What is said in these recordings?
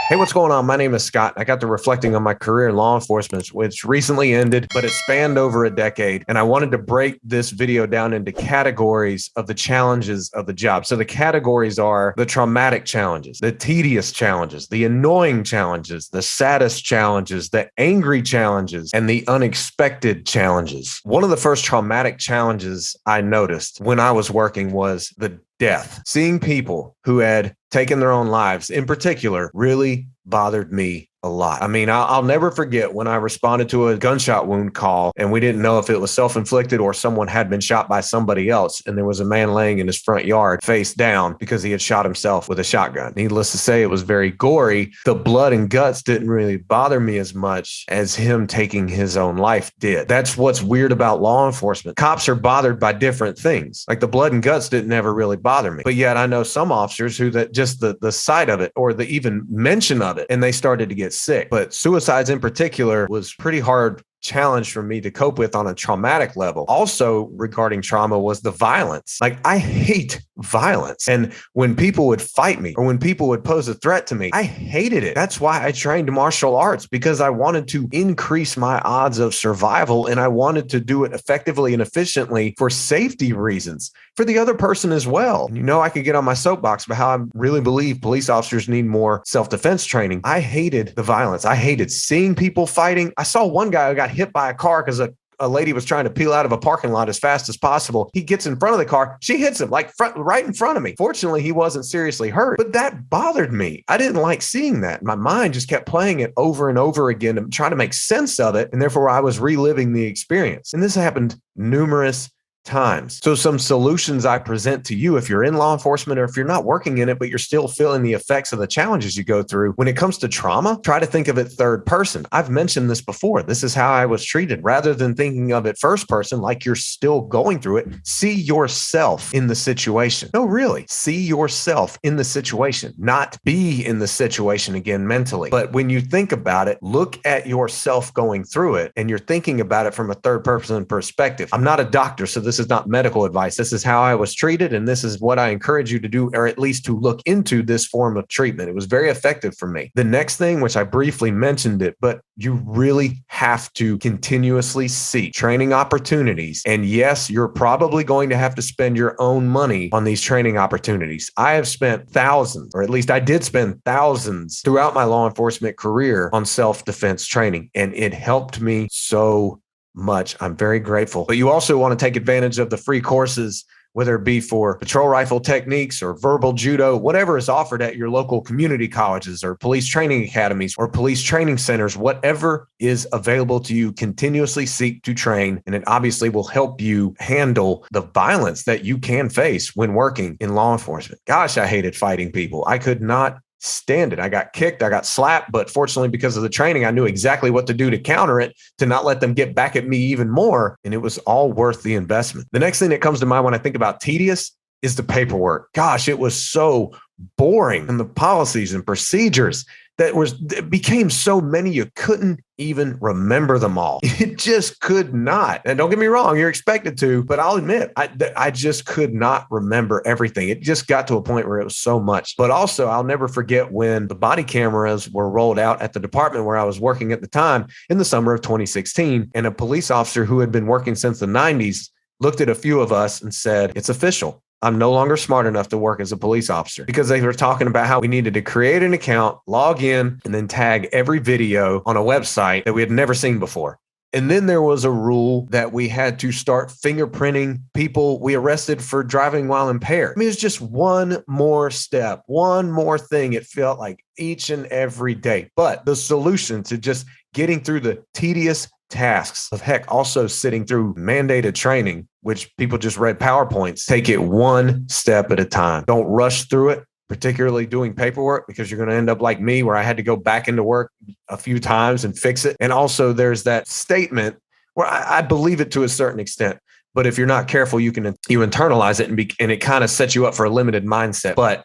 Hey, what's going on? My name is Scott. I got to reflecting on my career in law enforcement, which recently ended, but it spanned over a decade. And I wanted to break this video down into categories of the challenges of the job. So the categories are the traumatic challenges, the tedious challenges, the annoying challenges, the saddest challenges, the angry challenges, and the unexpected challenges. One of the first traumatic challenges I noticed when I was working was the death. Seeing people who had taken their own lives in particular really bothered me a lot. I mean, I'll never forget when I responded to a gunshot wound call and we didn't know if it was self-inflicted or someone had been shot by somebody else. And there was a man laying in his front yard face down because he had shot himself with a shotgun. Needless to say, it was very gory. The blood and guts didn't really bother me as much as him taking his own life did. That's what's weird about law enforcement. Cops are bothered by different things. Like the blood and guts didn't ever really bother me. But yet I know some officers who that just the sight of it or the even mention of it, and they started to get sick. But suicides in particular was pretty hard challenge for me to cope with on a traumatic level. Also regarding trauma was the violence. Like I hate violence. And when people would fight me or when people would pose a threat to me, I hated it. That's why I trained martial arts, because I wanted to increase my odds of survival and I wanted to do it effectively and efficiently for safety reasons for the other person as well. And you know, I could get on my soapbox about how I really believe police officers need more self-defense training. I hated the violence. I hated seeing people fighting. I saw one guy who got hit by a car because a lady was trying to peel out of a parking lot as fast as possible. He gets in front of the car. She hits him like right in front of me. Fortunately, he wasn't seriously hurt, but that bothered me. I didn't like seeing that. My mind just kept playing it over and over again and trying to make sense of it. And therefore, I was reliving the experience. And this happened numerous times. So some solutions I present to you if you're in law enforcement or if you're not working in it, but you're still feeling the effects of the challenges you go through. When it comes to trauma, try to think of it third person. I've mentioned this before. This is how I was treated. Rather than thinking of it first person, like you're still going through it, see yourself in the situation. No, really, see yourself in the situation, not be in the situation again mentally. But when you think about it, look at yourself going through it and you're thinking about it from a third person perspective. I'm not a doctor, so this is not medical advice. This is how I was treated. And this is what I encourage you to do, or at least to look into this form of treatment. It was very effective for me. The next thing, which I briefly mentioned it, but you really have to continuously seek training opportunities. And yes, you're probably going to have to spend your own money on these training opportunities. I have spent thousands, or at least I did spend thousands throughout my law enforcement career on self-defense training. And it helped me so much. I'm very grateful. But you also want to take advantage of the free courses, whether it be for patrol rifle techniques or verbal judo, whatever is offered at your local community colleges or police training academies or police training centers, whatever is available to you, continuously seek to train. And it obviously will help you handle the violence that you can face when working in law enforcement. Gosh, I hated fighting people. I could not stand it. I got kicked, I got slapped, but fortunately, because of the training, I knew exactly what to do to counter it, to not let them get back at me even more. And it was all worth the investment. The next thing that comes to mind when I think about tedious is the paperwork. Gosh, it was so boring. And the policies and procedures it became so many, you couldn't even remember them all. It just could not. And don't get me wrong, you're expected to, but I'll admit, I just could not remember everything. It just got to a point where it was so much. But also, I'll never forget when the body cameras were rolled out at the department where I was working at the time in the summer of 2016. And a police officer who had been working since the 90s looked at a few of us and said, "It's official. I'm no longer smart enough to work as a police officer," because they were talking about how we needed to create an account, log in, and then tag every video on a website that we had never seen before. And then there was a rule that we had to start fingerprinting people we arrested for driving while impaired. I mean, it was just one more step, one more thing. It felt like each and every day. But the solution to just getting through the tedious tasks of also sitting through mandated training, which people just read PowerPoints, take it one step at a time. Don't rush through it, particularly doing paperwork, because you're going to end up like me, where I had to go back into work a few times and fix it. And also there's that statement where I believe it to a certain extent, but if you're not careful, you internalize it and it kind of sets you up for a limited mindset. But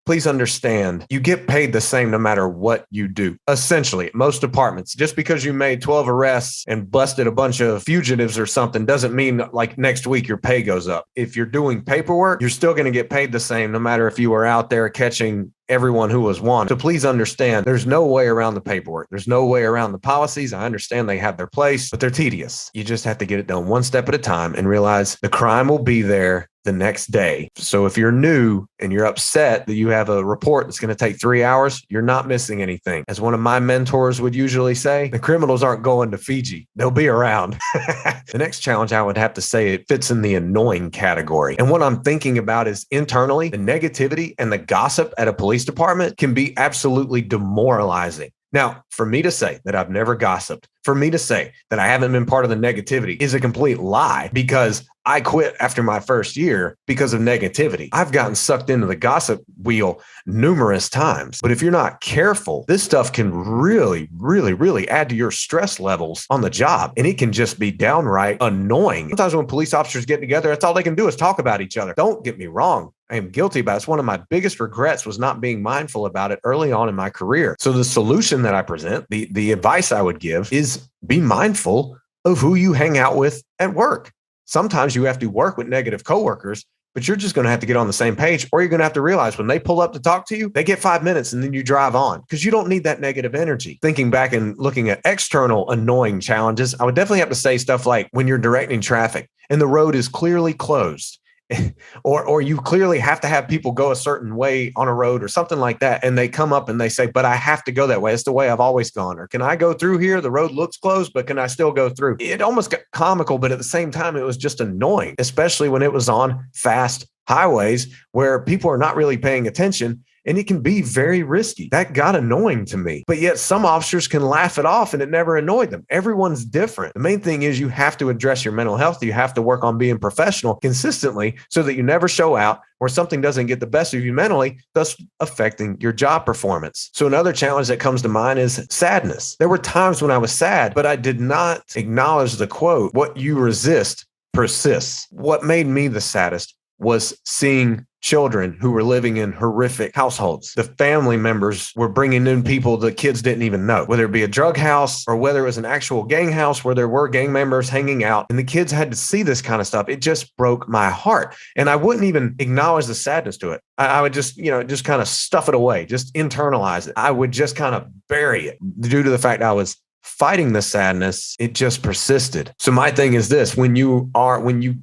please understand, you get paid the same no matter what you do. Essentially, most departments, just because you made 12 arrests and busted a bunch of fugitives or something doesn't mean like next week your pay goes up. If you're doing paperwork, you're still going to get paid the same no matter if you were out there catching everyone who was one to please understand there's no way around the paperwork. There's no way around the policies. I understand they have their place, but they're tedious. You just have to get it done one step at a time and realize the crime will be there the next day. So if you're new and you're upset that you have a report that's going to take 3 hours, you're not missing anything. As one of my mentors would usually say, the criminals aren't going to Fiji. They'll be around. The next challenge, I would have to say, it fits in the annoying category. And what I'm thinking about is internally, the negativity and the gossip at a police department can be absolutely demoralizing. Now, for me to say that I've never gossiped, for me to say that I haven't been part of the negativity is a complete lie, because I quit after my first year because of negativity. I've gotten sucked into the gossip wheel numerous times. But if you're not careful, this stuff can really, really, really add to your stress levels on the job. And it can just be downright annoying. Sometimes when police officers get together, that's all they can do is talk about each other. Don't get me wrong. I am guilty about it. It's one of my biggest regrets was not being mindful about it early on in my career. So the solution that I present, the advice I would give is be mindful of who you hang out with at work. Sometimes you have to work with negative coworkers, but you're just going to have to get on the same page, or you're going to have to realize when they pull up to talk to you, they get 5 minutes and then you drive on because you don't need that negative energy. Thinking back and looking at external annoying challenges, I would definitely have to say stuff like when you're directing traffic and the road is clearly closed, or you clearly have to have people go a certain way on a road or something like that. And they come up and they say, but I have to go that way. It's the way I've always gone. Or can I go through here? The road looks closed, but can I still go through? It almost got comical, but at the same time, it was just annoying, especially when it was on fast highways where people are not really paying attention. And it can be very risky. That got annoying to me. But yet some officers can laugh it off and it never annoyed them. Everyone's different. The main thing is you have to address your mental health. You have to work on being professional consistently so that you never show out or something doesn't get the best of you mentally, thus affecting your job performance. So another challenge that comes to mind is sadness. There were times when I was sad, but I did not acknowledge the quote, what you resist persists. What made me the saddest was seeing children who were living in horrific households. The family members were bringing in people the kids didn't even know, whether it be a drug house or whether it was an actual gang house where there were gang members hanging out. And the kids had to see this kind of stuff. It just broke my heart. And I wouldn't even acknowledge the sadness to it. I would just kind of stuff it away, just internalize it. I would just kind of bury it due to the fact I was fighting the sadness. It just persisted. So my thing is this, when you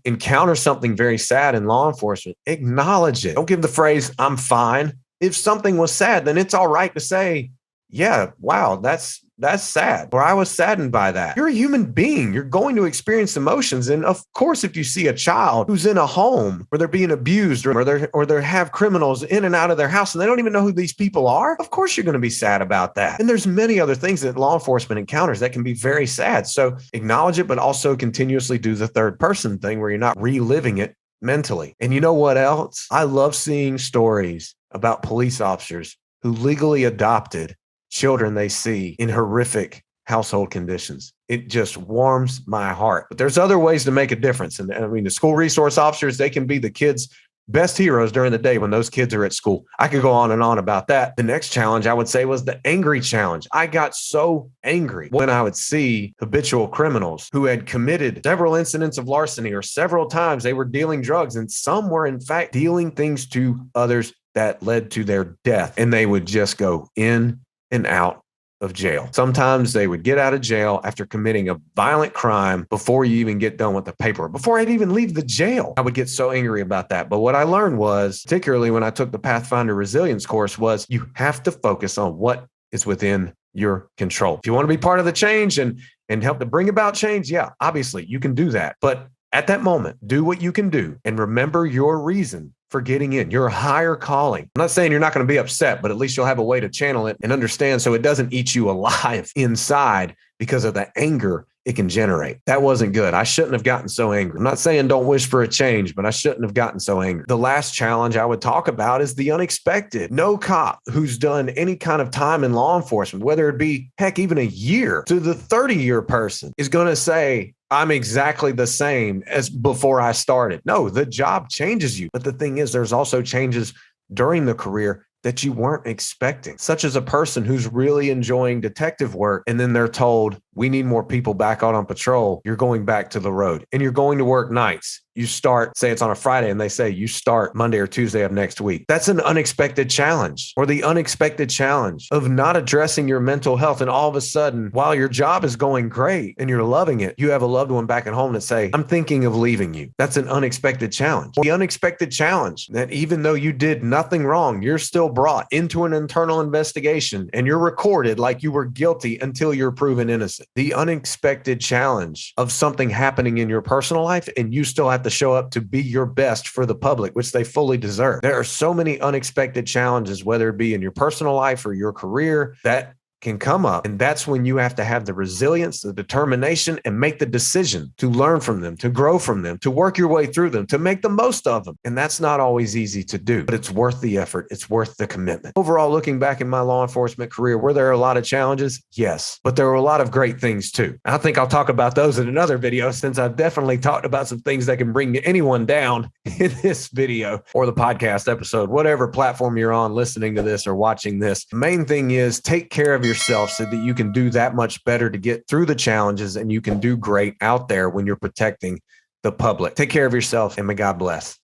encounter something very sad in law enforcement, acknowledge it. Don't give the phrase, I'm fine. If something was sad, then it's all right to say, yeah, wow, that's sad. Or I was saddened by that. You're a human being. You're going to experience emotions. And of course, if you see a child who's in a home where they're being abused or they have criminals in and out of their house and they don't even know who these people are, of course you're going to be sad about that. And there's many other things that law enforcement encounters that can be very sad. So acknowledge it, but also continuously do the third person thing where you're not reliving it mentally. And you know what else? I love seeing stories about police officers who legally adopted children they see in horrific household conditions. It just warms my heart. But there's other ways to make a difference. And I mean, the school resource officers, they can be the kids' best heroes during the day when those kids are at school. I could go on and on about that. The next challenge I would say was the angry challenge. I got so angry when I would see habitual criminals who had committed several incidents of larceny, or several times they were dealing drugs, and some were in fact dealing things to others that led to their death. And they would just go in and out of jail. Sometimes they would get out of jail after committing a violent crime before you even get done with the paperwork, before I'd even leave the jail. I would get so angry about that. But what I learned was, particularly when I took the Pathfinder Resilience course, was you have to focus on what is within your control. If you want to be part of the change and help to bring about change, yeah, obviously you can do that. But at that moment, do what you can do and remember your reason for getting in, your higher calling. I'm not saying you're not going to be upset, but at least you'll have a way to channel it and understand so it doesn't eat you alive inside because of the anger it can generate. That wasn't good. I shouldn't have gotten so angry. I'm not saying don't wish for a change, but I shouldn't have gotten so angry. The last challenge I would talk about is the unexpected. No cop who's done any kind of time in law enforcement, whether it be, heck, even a year to the 30-year person, is going to say, I'm exactly the same as before I started. No, the job changes you. But the thing is, there's also changes during the career that you weren't expecting, such as a person who's really enjoying detective work. And then they're told, we need more people back out on patrol, you're going back to the road and you're going to work nights. You start, say it's on a Friday, and they say you start Monday or Tuesday of next week. That's an unexpected challenge, or the unexpected challenge of not addressing your mental health. And all of a sudden, while your job is going great and you're loving it, you have a loved one back at home that say, I'm thinking of leaving you. That's an unexpected challenge. The unexpected challenge that even though you did nothing wrong, you're still brought into an internal investigation and you're recorded like you were guilty until you're proven innocent. The unexpected challenge of something happening in your personal life and you still have to show up to be your best for the public, which they fully deserve. There are so many unexpected challenges, whether it be in your personal life or your career, that can come up. And that's when you have to have the resilience, the determination, and make the decision to learn from them, to grow from them, to work your way through them, to make the most of them. And that's not always easy to do, but it's worth the effort. It's worth the commitment. Overall, looking back in my law enforcement career, were there a lot of challenges? Yes, but there were a lot of great things too. I think I'll talk about those in another video, since I've definitely talked about some things that can bring anyone down in this video or the podcast episode, whatever platform you're on listening to this or watching this. The main thing is take care of yourself so that you can do that much better to get through the challenges and you can do great out there when you're protecting the public. Take care of yourself and may God bless.